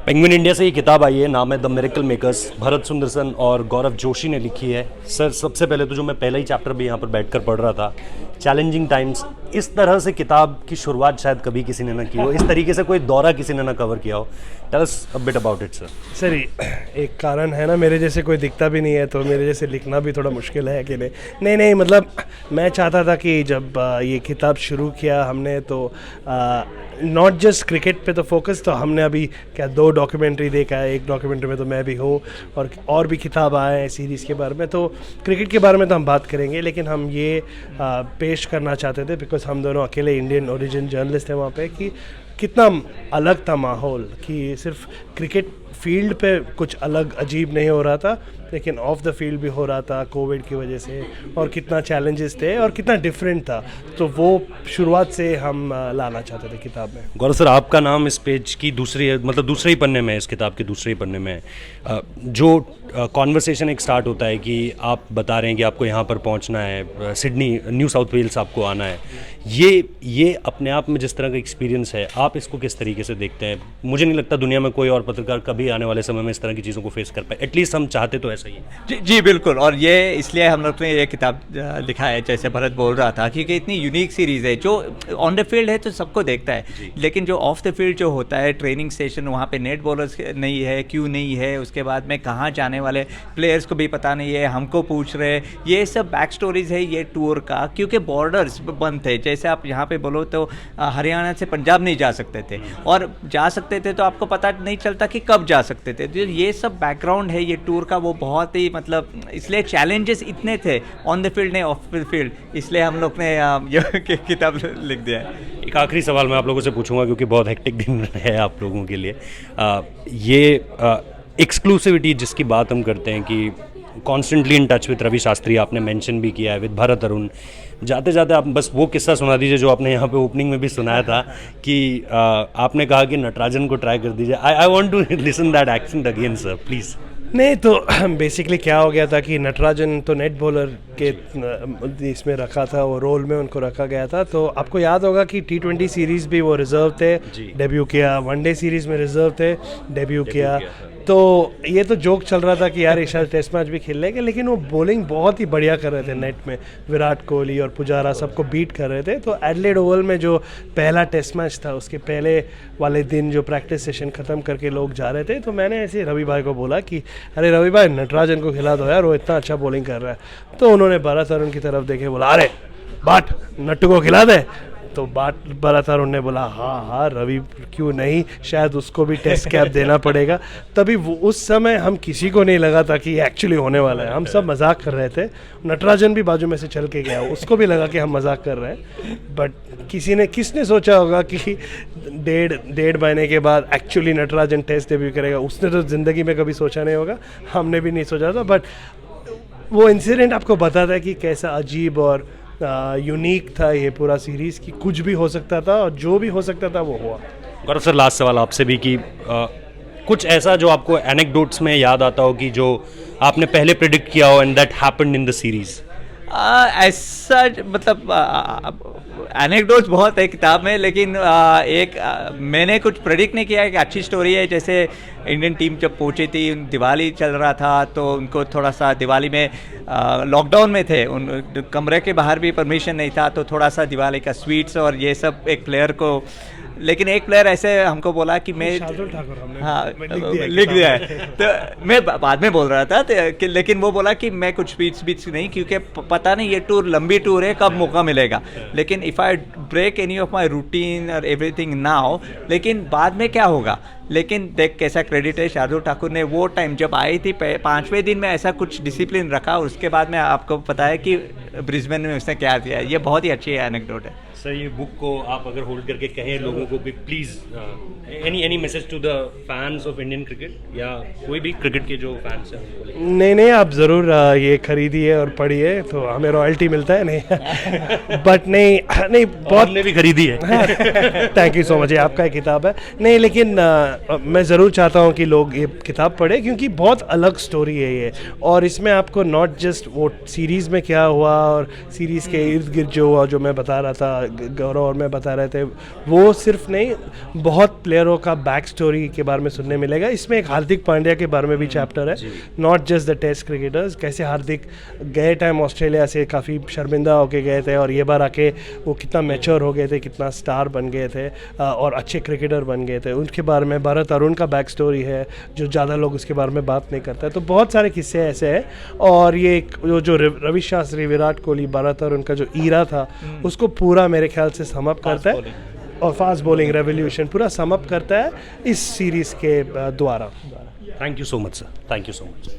Penguin India से ये किताब आई है, नाम है the miracle makers. Bharat Sundaresan और गौरव जोशी ने लिखी है। सर, सबसे पहले तो जो मैं पहला ही चैप्टर भी यहाँ पर बैठकर पढ़ रहा था, चैलेंजिंग टाइम्स, इस तरह से किताब की शुरुआत शायद कभी किसी ने ना की हो, इस तरीके से कोई दौरा किसी ने ना कवर किया हो। Tell us a bit about it sir. Sir, एक कारण है ना, मेरे जैसे कोई दिखता भी नहीं है, तो मेरे जैसे लिखना भी थोड़ा मुश्किल है अकेले। नहीं, मतलब मैं चाहता था कि जब ये किताब शुरू किया हमने, तो नॉट जस्ट क्रिकेट पे तो फोकस, तो हमने अभी क्या 2 डॉक्यूमेंट्री देखा है। एक डॉक्यूमेंट्री में तो मैं भी हूँ, और भी किताब आए हैं सीरीज़ के बारे में। तो क्रिकेट के बारे में तो हम बात करेंगे, लेकिन हम ये पेश करना चाहते थे बिकॉज हम दोनों अकेले इंडियन ओरिजिन जर्नलिस्ट हैं वहाँ पे, कि कितना अलग था माहौल, कि सिर्फ क्रिकेट फील्ड पे कुछ अलग अजीब नहीं हो रहा था, लेकिन ऑफ द फील्ड भी हो रहा था कोविड की वजह से, और कितना चैलेंजेस थे और कितना डिफरेंट था। तो वो शुरुआत से हम लाना चाहते थे किताब में। गौरव सर, आपका नाम इस पेज की दूसरे ही पन्ने में, इस किताब के दूसरे ही पन्ने में जो कॉन्वर्सेशन एक स्टार्ट होता है कि आप बता रहे हैं कि आपको यहाँ पर पहुँचना है, सिडनी, न्यू साउथ वेल्स आपको आना है। ये अपने आप में जिस तरह का एक्सपीरियंस है, आप इसको किस तरीके से देखते हैं? मुझे नहीं लगता दुनिया में कोई और पत्रकार कभी आने वाले समय में इस तरह की चीज़ों को फेस कर पाए। एटलीस्ट हम चाहते तो ऐसा ही है। जी बिल्कुल, और ये इसलिए हम लोग ने ये किताब लिखा है, जैसे भरत बोल रहा था, क्योंकि इतनी यूनिक सीरीज़ है। जो ऑन द फील्ड है तो सबको देखता है, लेकिन जो ऑफ द फील्ड जो होता है, ट्रेनिंग स्टेशन, वहाँ पे नेट बॉलर्स नहीं है, क्यों नहीं है, उसके बाद में कहाँ जाने वाले प्लेयर्स को भी पता नहीं है, हमको पूछ रहे, ये सब बैक स्टोरीज है ये टूर का। क्योंकि बॉर्डर्स बंद थे, जैसे आप यहाँ पे बोलो तो हरियाणा से पंजाब नहीं जा सकते थे, और जा सकते थे तो आपको पता नहीं चलता कि कब जा सकते थे। तो ये सब बैकग्राउंड है ये टूर का, वो बहुत ही मतलब, इसलिए चैलेंजेस इतने थे ऑन द फील्ड नहीं ऑफ द फील्ड, इसलिए हम लोग ने ये किताब लिख दिया है। एक आखिरी सवाल मैं आप लोगों से पूछूंगा, क्योंकि बहुत हेक्टिक दिन है आप लोगों के लिए। ये एक्सक्लूसिविटी जिसकी बात हम करते हैं कि constantly in touch with Ravi Shastri, आपने मेंशन भी किया है, विद भरत अरुण। जाते जाते आप बस वो किस्सा सुना दीजिए जो आपने यहाँ पे ओपनिंग में भी सुनाया था, कि आपने कहा कि नटराजन को ट्राई कर दीजिए। I want to listen that accent again sir, please. नहीं, तो बेसिकली क्या हो गया था कि नटराजन तो नेट बॉलर के इसमें रखा था, वो रोल में उनको रखा गया था। तो आपको याद होगा कि T20 सीरीज़ भी वो रिज़र्व थे, डेब्यू किया, वनडे सीरीज़ में रिज़र्व थे, डेब्यू किया। तो ये तो जोक चल रहा था कि यार इस टेस्ट मैच भी खेल लेंगे, लेकिन वो बॉलिंग बहुत ही बढ़िया कर रहे थे नेट में। विराट कोहली और पुजारा सबको बीट कर रहे थे। तो एडिलेड ओवल में जो पहला टेस्ट मैच था, उसके पहले वाले दिन जो प्रैक्टिस सेशन ख़त्म करके लोग जा रहे थे, तो मैंने ऐसे रवि भाई को बोला कि अरे रवि भाई, नटराजन को खिला दो यार, वो इतना अच्छा बॉलिंग कर रहा है। तो उन्होंने भरत अरुण की तरफ देखे, बोला अरे बाट, नट्टू को खिला दे। तो भरत अरुण ने बोला हाँ रवि, क्यों नहीं, शायद उसको भी टेस्ट कैप देना पड़ेगा। तभी उस समय हम किसी को नहीं लगा था कि एक्चुअली होने वाला है, हम सब मजाक कर रहे थे। नटराजन भी बाजू में से चल के गया, उसको भी लगा कि हम मजाक कर रहे हैं। बट किसने सोचा होगा कि डेढ़ महीने के बाद एक्चुअली नटराजन टेस्ट डेब्यू करेगा। उसने तो ज़िंदगी में कभी सोचा नहीं होगा, हमने भी नहीं सोचा था। बट वो इंसिडेंट आपको बताता है कि कैसा अजीब और यूनिक था ये पूरा सीरीज़, कि कुछ भी हो सकता था और जो भी हो सकता था वो हुआ। गौरव सर, लास्ट सवाल आपसे भी कि कुछ ऐसा जो आपको एनेक्डोट्स में याद आता हो कि जो आपने पहले प्रेडिक्ट किया हो and that happened in the series. ऐसा मतलब एनेक्डोट्स बहुत है किताब में, लेकिन मैंने कुछ प्रेडिक्ट नहीं किया। एक अच्छी स्टोरी है, जैसे इंडियन टीम जब पहुंची थी, दिवाली चल रहा था, तो उनको थोड़ा सा दिवाली में लॉकडाउन में थे, उन कमरे के बाहर भी परमिशन नहीं था, तो थोड़ा सा दिवाली का स्वीट्स और ये सब एक प्लेयर को, लेकिन एक प्लेयर ऐसे हमको बोला कि मैं शार्दुल ठाकुर, हमने हाँ लिख दिया है। तो मैं बाद में बोल रहा था लेकिन वो बोला कि मैं कुछ स्पीच नहीं, क्योंकि पता नहीं ये टूर लंबी टूर है, कब मौका मिलेगा। लेकिन if I break any of my routine और एवरीथिंग नाउ, लेकिन बाद में क्या होगा। लेकिन देख कैसा क्रेडिट है शार्दुल ठाकुर ने, वो टाइम जब आई थी 5वें दिन में ऐसा कुछ डिसिप्लिन रखा, उसके बाद में आपको पता है कि ब्रिस्बेन में उसने क्या किया। ये बहुत ही अच्छी एनेक्डोट है सर। ये बुक को आप अगर होल्ड करके कहें लोगों को भी, please any message to the fans of Indian cricket, या कोई भी क्रिकेट के जो फैंस हैं? नहीं, आप ज़रूर ये खरीदिए और पढ़िए, तो हमें रॉयल्टी मिलता है। नहीं बट नहीं बहुत ने भी खरीदी है। थैंक यू सो मच, ये आपका किताब है। नहीं, लेकिन मैं ज़रूर चाहता हूँ कि लोग ये किताब पढ़ें, क्योंकि बहुत अलग स्टोरी है ये। और इसमें आपको नॉट जस्ट वो सीरीज़ में क्या हुआ और सीरीज़ के इर्द गिर्द जो हुआ, जो मैं बता रहा था, गौरव और मैं बता रहे थे, वो सिर्फ नहीं, बहुत प्लेयरों का बैक स्टोरी के बारे में सुनने मिलेगा। इसमें एक हार्दिक पांड्या के बारे में भी चैप्टर है, not just the test cricketers, कैसे हार्दिक गए टाइम ऑस्ट्रेलिया से काफ़ी शर्मिंदा होके गए थे और ये बार आके वो कितना मैच्योर हो गए थे, कितना स्टार बन गए थे और अच्छे क्रिकेटर बन गए थे। उनके बारे में भरत अरुण का बैक स्टोरी है जो ज़्यादा लोग उसके बारे में बात नहीं करते, तो बहुत सारे किस्से ऐसे हैं। और ये जो रवि शास्त्री, विराट कोहली, भरत अरुण का जो ईरा था उसको पूरा मेरे ख्याल से सम अप करता है, और फास्ट बॉलिंग रेवोल्यूशन पूरा सम अप करता है इस सीरीज़ के द्वारा। Thank you so much sir, thank you so much.